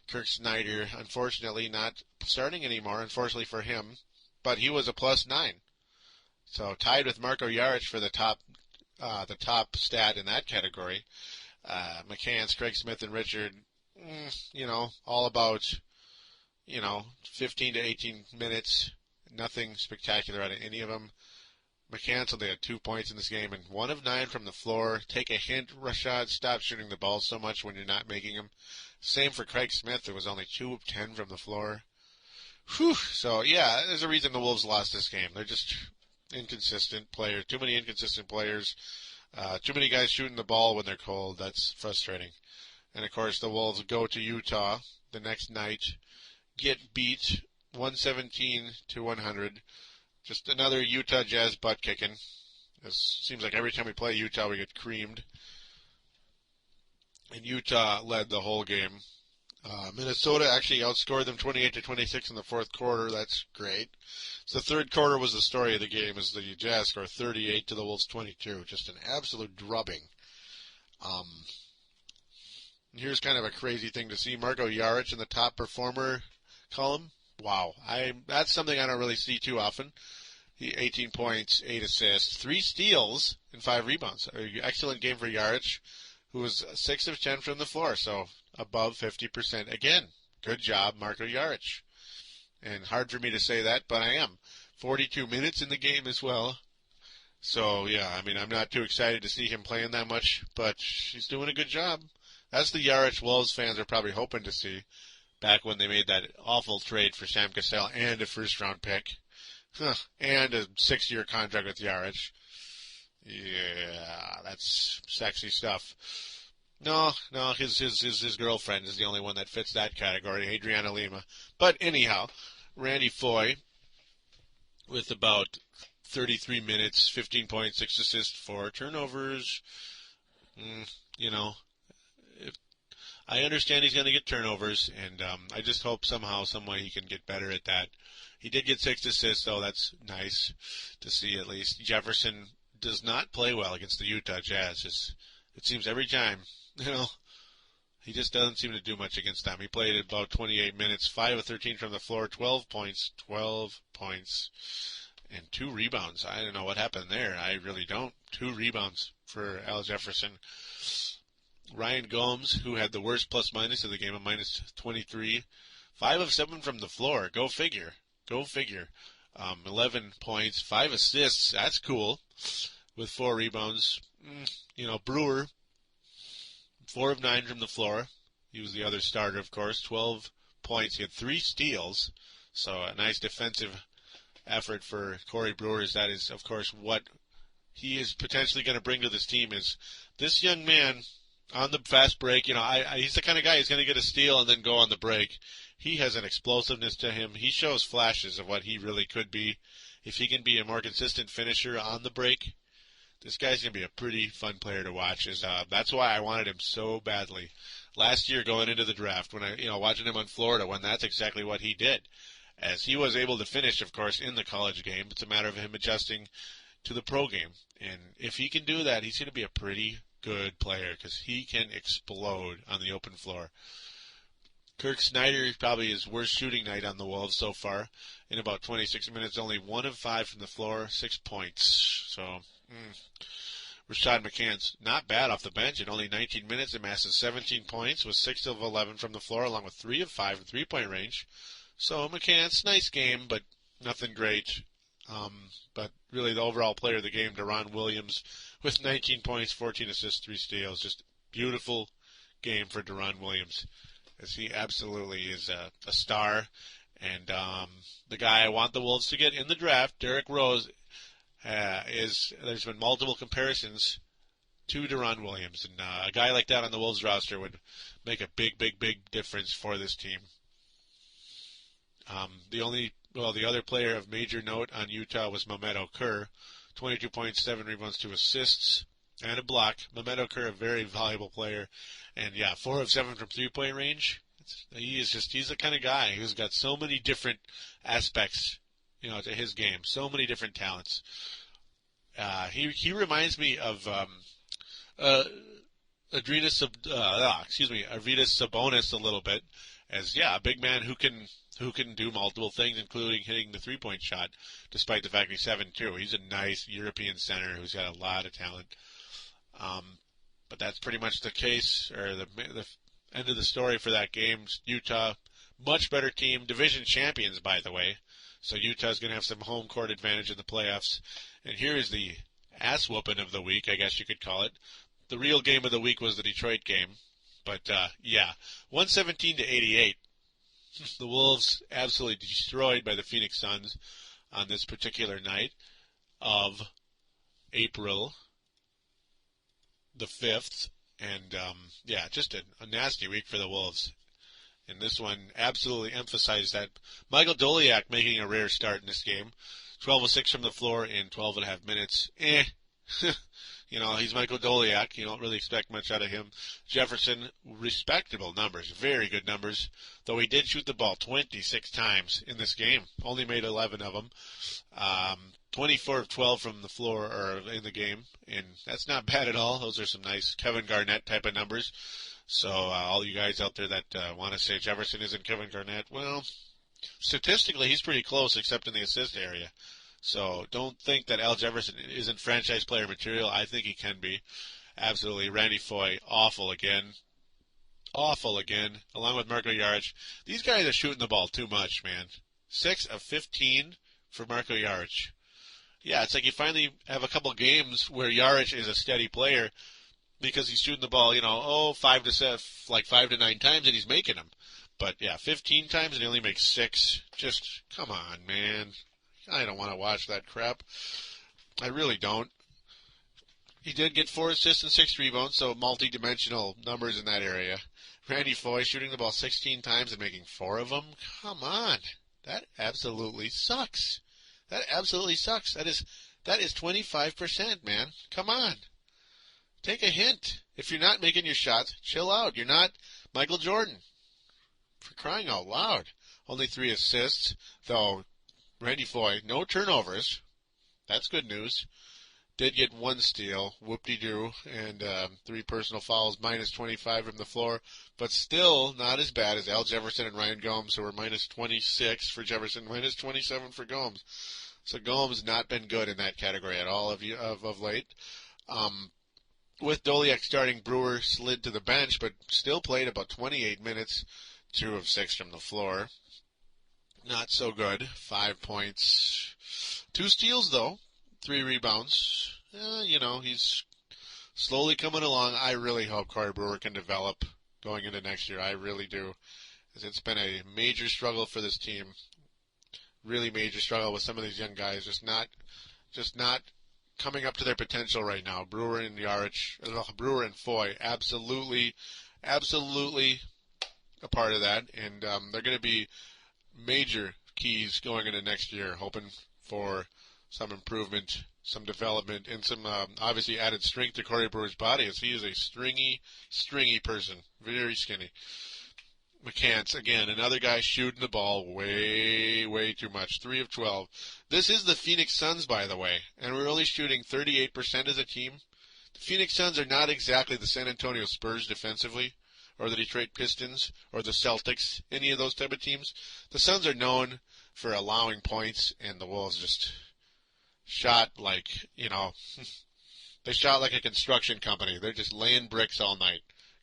Kirk Snyder, unfortunately, not starting anymore, unfortunately for him, but he was a plus 9. So tied with Marko Jaric for the top stat in that category. McCann's, Craig Smith, and Richard, all about, 15 to 18 minutes. Nothing spectacular out of any of them. McCann's only had 2 points in this game and 1 of 9 from the floor. Take a hint, Rashad. Stop shooting the ball so much when you're not making them. Same for Craig Smith. It was only 2 of 10 from the floor. Whew. So, yeah, there's a reason the Wolves lost this game. They're just inconsistent players. Too many inconsistent players. Too many guys shooting the ball when they're cold. That's frustrating. And, of course, the Wolves go to Utah the next night, get beat 117-100. Just another Utah Jazz butt kicking. It seems like every time we play Utah, we get creamed. And Utah led the whole game. Minnesota actually outscored them 28-26 in the fourth quarter. That's great. So the third quarter was the story of the game, as the Jazz scored 38 to the Wolves 22. Just an absolute drubbing. Here's kind of a crazy thing to see. Marko Jaric in the top performer column. Wow. That's something I don't really see too often. 18 points, 8 assists, 3 steals, and 5 rebounds. Excellent game for Jaric, who was 6 of 10 from the floor, so above 50%. Again, good job, Marko Jaric. And hard for me to say that, but I am. 42 minutes in the game as well. So, yeah, I'm not too excited to see him playing that much, but he's doing a good job. That's the Jaric Wolves fans are probably hoping to see. back when they made that awful trade for Sam Cassell and a first-round pick, and a 6-year contract with Yarich. Yeah, that's sexy stuff. No, his girlfriend is the only one that fits that category, Adriana Lima. But anyhow, Randy Foye with about 33 minutes, 15 points, 6 assists, 4 turnovers. You know, I understand he's going to get turnovers, and I just hope somehow, someway he can get better at that. He did get 6 assists, though. That's nice to see at least. Jefferson does not play well against the Utah Jazz. It seems every time, he just doesn't seem to do much against them. He played about 28 minutes, 5 of 13 from the floor, 12 points, and 2 rebounds. I don't know what happened there. I really don't. 2 rebounds for Al Jefferson. Ryan Gomes, who had the worst plus-minus of the game, a minus 23. 5 of 7 from the floor. Go figure. 11 points, 5 assists. That's cool. With 4 rebounds. Brewer, 4 of 9 from the floor. He was the other starter, of course. 12 points. He had 3 steals. So a nice defensive effort for Corey Brewer. That is, of course, what he is potentially going to bring to this team. Is this young man on the fast break? He's the kind of guy who's going to get a steal and then go on the break. He has an explosiveness to him. He shows flashes of what he really could be. If he can be a more consistent finisher on the break, this guy's going to be a pretty fun player to watch. That's why I wanted him so badly last year going into the draft, when watching him on Florida, when that's exactly what he did. As he was able to finish, of course, in the college game. It's a matter of him adjusting to the pro game. And if he can do that, he's going to be a pretty good player, because he can explode on the open floor. Kirk Snyder probably his worst shooting night on the Wolves so far. In about 26 minutes, only 1 of 5 from the floor, 6 points. So, Rashad McCann's not bad off the bench. In only 19 minutes, amasses 17 points with 6 of 11 from the floor, along with 3 of 5 in three-point range. So McCann's nice game, but nothing great. But really the overall player of the game, Deron Williams, with 19 points, 14 assists, 3 steals. Just beautiful game for Deron Williams, as he absolutely is a star. And the guy I want the Wolves to get in the draft, Derrick Rose, there's been multiple comparisons to Deron Williams. And a guy like that on the Wolves roster would make a big, big, big difference for this team. The other player of major note on Utah was Mehmet Okur, 22 points, 7 rebounds, 2 assists, and a block. Mehmet Okur, a very valuable player, and 4 of 7 from three-point range. He's the kind of guy who's got so many different aspects, to his game, so many different talents. He reminds me of Arvydas Sabonis a little bit, as a big man who can do multiple things, including hitting the three-point shot, despite the fact he's 7'2". He's a nice European center who's got a lot of talent. But that's pretty much the case, or the end of the story for that game. Utah, much better team, division champions, by the way. So Utah's going to have some home court advantage in the playoffs. And here is the ass-whooping of the week, I guess you could call it. The real game of the week was the Detroit game. But, 117-88. The Wolves absolutely destroyed by the Phoenix Suns on this particular night of April the 5th. And, just a nasty week for the Wolves. And this one absolutely emphasized that. Michael Doliak making a rare start in this game. 12 of 6 from the floor in 12 and a half minutes. He's Michael Doliak. You don't really expect much out of him. Jefferson, respectable numbers, very good numbers, though he did shoot the ball 26 times in this game. Only made 11 of them. 24 of 12 from the floor, or in the game, and that's not bad at all. Those are some nice Kevin Garnett type of numbers. So all you guys out there that want to say Jefferson isn't Kevin Garnett, well, statistically he's pretty close, except in the assist area. So don't think that Al Jefferson isn't franchise player material. I think he can be. Absolutely. Randy Foye, awful again, along with Marko Jaric. These guys are shooting the ball too much, man. 6 of 15 for Marko Jaric. Yeah, it's like you finally have a couple games where Jaric is a steady player because he's shooting the ball, 5 to 9 times, and he's making them. But yeah, 15 times and he only makes 6. Just, come on, man. I don't want to watch that crap. I really don't. He did get 4 assists and 6 rebounds, so multi-dimensional numbers in that area. Randy Foye shooting the ball 16 times and making 4 of them? Come on. That absolutely sucks. That absolutely sucks. That is 25%, man. Come on. Take a hint. If you're not making your shots, chill out. You're not Michael Jordan. For crying out loud. Only 3 assists, though Randy Foye, no turnovers. That's good news. Did get 1 steal, whoop-de-doo, and 3 personal fouls, minus 25 from the floor, but still not as bad as Al Jefferson and Ryan Gomes, who were minus 26 for Jefferson, minus 27 for Gomes. So Gomes not been good in that category at all of late. With Doliak starting, Brewer slid to the bench, but still played about 28 minutes, 2 of 6 from the floor. Not so good. 5 points. 2 steals, though. 3 rebounds. He's slowly coming along. I really hope Corey Brewer can develop going into next year. I really do. It's been a major struggle for this team. Really major struggle with some of these young guys. Just not coming up to their potential right now. Brewer and Foye, absolutely a part of that. And they're going to be major keys going into next year, hoping for some improvement, some development, and some obviously added strength to Corey Brewer's body, as he is a stringy person, very skinny. McCants, again, another guy shooting the ball way too much, 3 of 12. This is the Phoenix Suns, by the way, and we're only shooting 38% as a team. The Phoenix Suns are not exactly the San Antonio Spurs defensively, or the Detroit Pistons, or the Celtics, any of those type of teams. The Suns are known for allowing points, and the Wolves just shot like, they shot like a construction company. They're just laying bricks all night.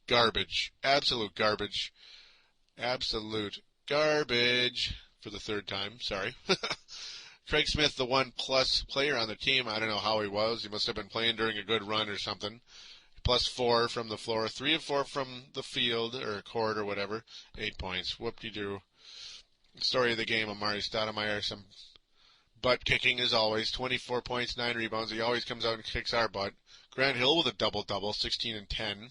Garbage. Absolute garbage. Absolute garbage for the 3rd time. Sorry. Craig Smith, the 1+ player on the team. I don't know how he was. He must have been playing during a good run or something. Plus 4 from the floor. 3 of 4 from the field or court or whatever. 8 points. Whoop-de-doo. Story of the game, Amari Stoudemire. Some butt kicking as always. 24 points, 9 rebounds. He always comes out and kicks our butt. Grant Hill with a double-double, 16 and 10.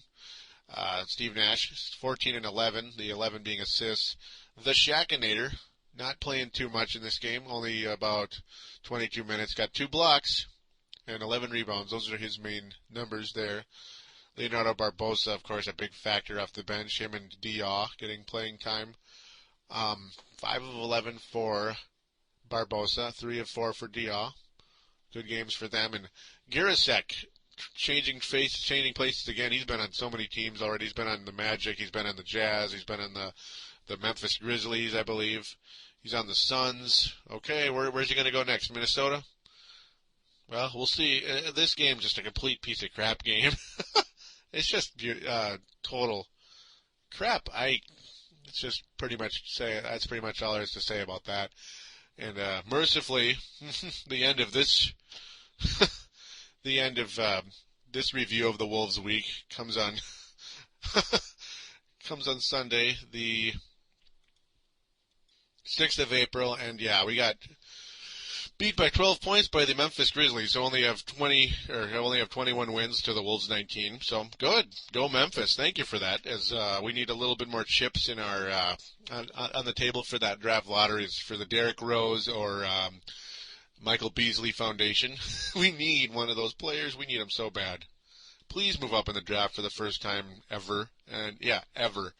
Steve Nash, 14 and 11, the 11 being assists. The Shackinator, not playing too much in this game, only about 22 minutes. Got 2 blocks and 11 rebounds. Those are his main numbers there. Leonardo Barbosa, of course, a big factor off the bench. Him and Diaw getting playing time. 5 of 11 for Barbosa, 3 of 4 for Diaw. Good games for them. And Girasek, changing places again. He's been on so many teams already. He's been on the Magic. He's been on the Jazz. He's been on the Memphis Grizzlies, I believe. He's on the Suns. Okay, where's he going to go next? Minnesota? Well, we'll see. This game's just a complete piece of crap game. It's just total crap. It's just that's pretty much all there is to say about that. And mercifully, the end of this this review of the Wolves week comes on Sunday, the 6th of April, and yeah, we got beat by 12 points by the Memphis Grizzlies. So only have 21 wins to the Wolves 19. So good, go Memphis. Thank you for that. As we need a little bit more chips in our on the table for that draft lotteries for the Derrick Rose or Michael Beasley Foundation. We need one of those players. We need them so bad. Please move up in the draft for the first time ever, and yeah, ever.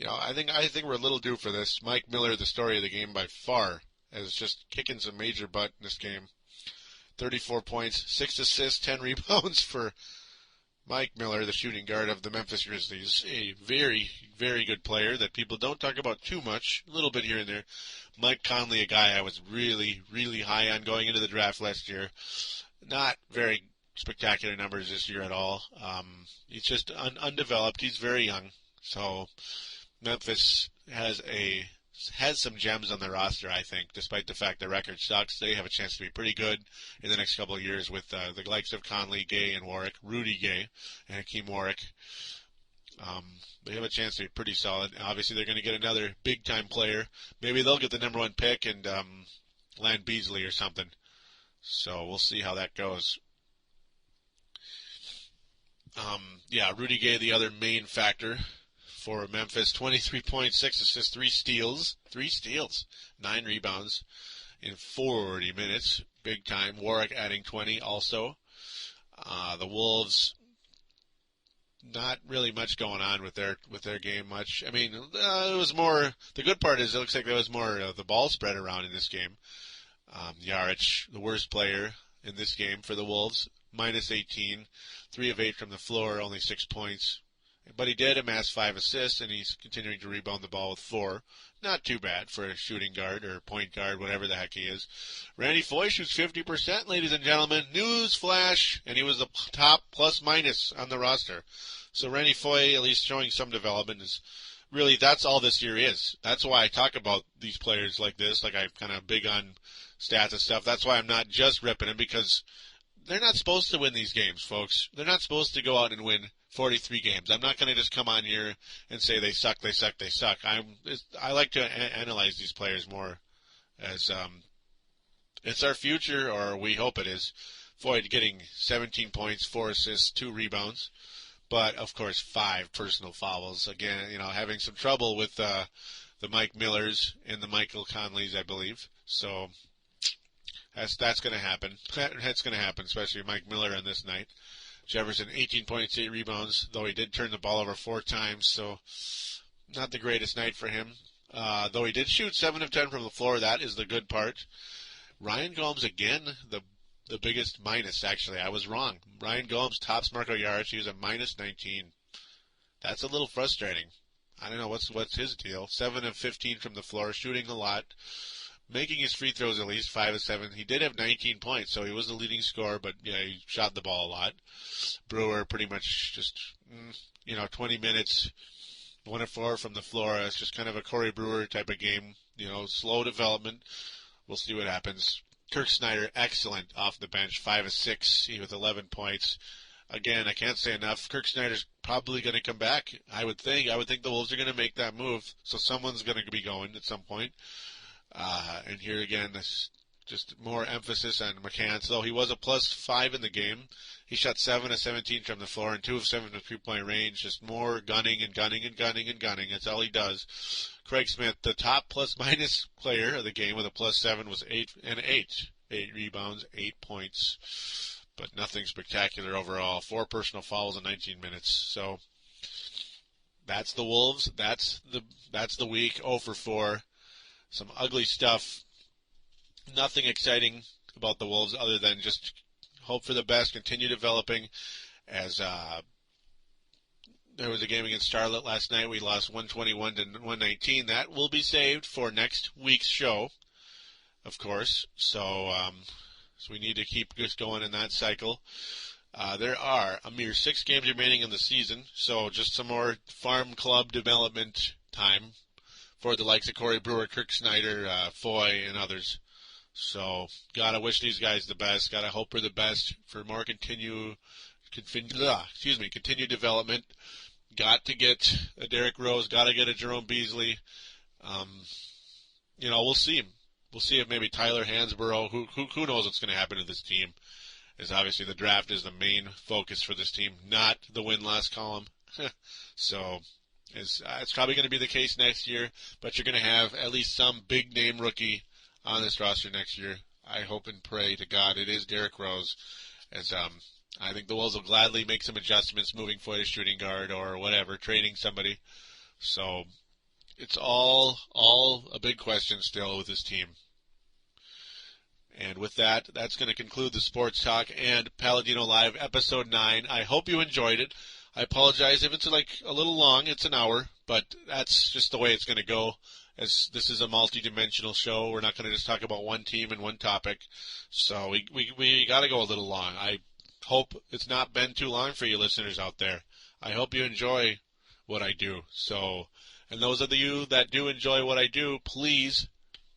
I think we're a little due for this. Mike Miller, the story of the game by far, is just kicking some major butt in this game. 34 points, 6 assists, 10 rebounds for Mike Miller, the shooting guard of the Memphis Grizzlies. A very, very good player that people don't talk about too much, a little bit here and there. Mike Conley, a guy I was really, really high on going into the draft last year. Not very spectacular numbers this year at all. He's just undeveloped. He's very young. So Memphis has some gems on their roster, I think, despite the fact their record sucks. They have a chance to be pretty good in the next couple of years with the likes of Conley, Gay, and Warwick, Rudy Gay, and Hakeem Warwick. They have a chance to be pretty solid. Obviously, they're going to get another big-time player. Maybe they'll get the number one pick and land Beasley or something. So we'll see how that goes. Rudy Gay, the other main factor for Memphis. 23.6 assists, 3 steals, 9 rebounds in 40 minutes. Big time. Warwick adding 20 also. The Wolves, not really much going on with their game much. I mean, it was more, the good part is it looks like there was more of the ball spread around in this game. Jaric, the worst player in this game for the Wolves, minus 18, 3 of 8 from the floor, only 6 points. But he did amass 5 assists, and he's continuing to rebound the ball with 4. Not too bad for a shooting guard or point guard, whatever the heck he is. Randy Foye shoots 50%, ladies and gentlemen. News flash, and he was the top plus-minus on the roster. So Randy Foye, at least showing some development, is really, that's all this year is. That's why I talk about these players like this, like I'm kind of big on stats and stuff. That's why I'm not just ripping them, because they're not supposed to win these games, folks. They're not supposed to go out and win 43 games. I'm not going to just come on here and say they suck. I like to analyze these players more as it's our future, or we hope it is. Foye getting 17 points, 4 assists, 2 rebounds, but of course 5 personal fouls. Again, having some trouble with the Mike Millers and the Michael Conleys, I believe. So that's going to happen. That's going to happen, especially Mike Miller on this night. Jefferson, 18 points, 8 rebounds, though he did turn the ball over 4 times, so not the greatest night for him. Though he did shoot 7 of 10 from the floor, that is the good part. Ryan Gomes, again, the biggest minus, actually. I was wrong. Ryan Gomes tops Marko Jaric. He was a minus 19. That's a little frustrating. I don't know what's his deal. 7 of 15 from the floor, shooting a lot. Making his free throws at least 5 of 7. He did have 19 points, so he was the leading scorer, but he shot the ball a lot. Brewer pretty much just, 20 minutes, 1 of 4 from the floor. It's just kind of a Corey Brewer type of game, slow development. We'll see what happens. Kirk Snyder, excellent off the bench, 5 of 6, he with 11 points. Again, I can't say enough. Kirk Snyder's probably going to come back, I would think. I would think the Wolves are going to make that move, so someone's going to be going at some point. And here again, this just more emphasis on McCann. So he was a plus 5 in the game. He shot 7 of 17 from the floor and 2 of 7 from 3-point range. Just more gunning. That's all he does. Craig Smith, the top plus-minus player of the game with a plus 7, was 8 and 8. 8 rebounds, 8 points, but nothing spectacular overall. 4 personal fouls in 19 minutes. So that's the Wolves. That's the week. 0 for 4. Some ugly stuff. Nothing exciting about the Wolves other than just hope for the best, continue developing. As there was a game against Charlotte last night. We lost 121 to 119. That will be saved for next week's show, of course. So we need to keep just going in that cycle. There are a mere 6 games remaining in the season, so just some more farm club development time for the likes of Corey Brewer, Kirk Snyder, Foye, and others. So, gotta wish these guys the best. Gotta hope for the best for more continued development. Got to get a Derrick Rose. Got to get a Jerome Beasley. We'll see. We'll see if maybe Tyler Hansborough. Who knows what's going to happen to this team? As obviously the draft is the main focus for this team, not the win-loss column. So. It's probably going to be the case next year, but you're going to have at least some big-name rookie on this roster next year. I hope and pray to God it is Derrick Rose, as I think the Wolves will gladly make some adjustments, moving Foye to shooting guard or whatever, trading somebody. So it's all a big question still with this team. And with that, that's going to conclude the Sports Talk and Paladino Live Episode 9. I hope you enjoyed it. I apologize if it's a little long. It's an hour, but that's just the way it's going to go. As this is a multi-dimensional show, we're not going to just talk about one team and one topic. So we got to go a little long. I hope it's not been too long for you listeners out there. I hope you enjoy what I do. So, and those of you that do enjoy what I do, please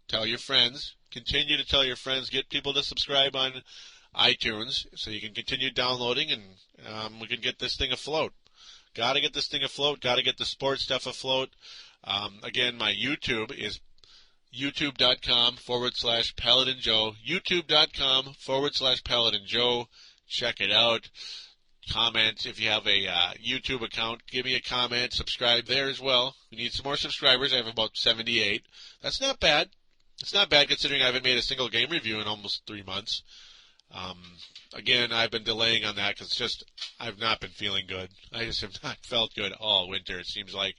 tell your friends. Continue to tell your friends. Get people to subscribe on iTunes so you can continue downloading and we can get this thing afloat. Got to get this thing afloat. Got to get the sports stuff afloat. Again, my YouTube is youtube.com/Paladin Joe. youtube.com/Paladin Joe. Check it out. Comment if you have a YouTube account. Give me a comment. Subscribe there as well. We need some more subscribers. I have about 78. That's not bad. It's not bad considering I haven't made a single game review in almost 3 months. Again, I've been delaying on that because I've not been feeling good. I just have not felt good all winter, it seems like,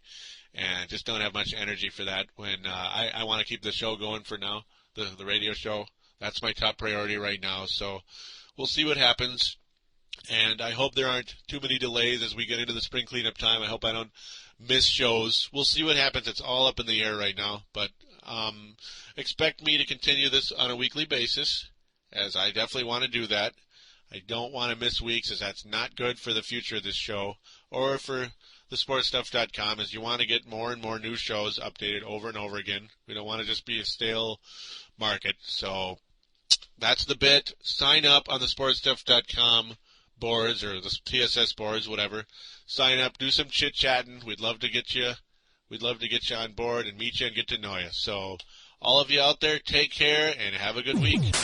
and just don't have much energy for that when I want to keep the show going for now, the radio show. That's my top priority right now, so we'll see what happens, and I hope there aren't too many delays as we get into the spring cleanup time. I hope I don't miss shows. We'll see what happens. It's all up in the air right now, but expect me to continue this on a weekly basis, as I definitely want to do that. I don't want to miss weeks, as that's not good for the future of this show or for thesportstuff.com, as you want to get more and more new shows updated over and over again. We don't want to just be a stale market. So that's the bit. Sign up on the sportstuff.com boards or the TSS boards, whatever. Sign up, do some chit-chatting. We'd love to get you on board and meet you and get to know you. So all of you out there, take care and have a good week.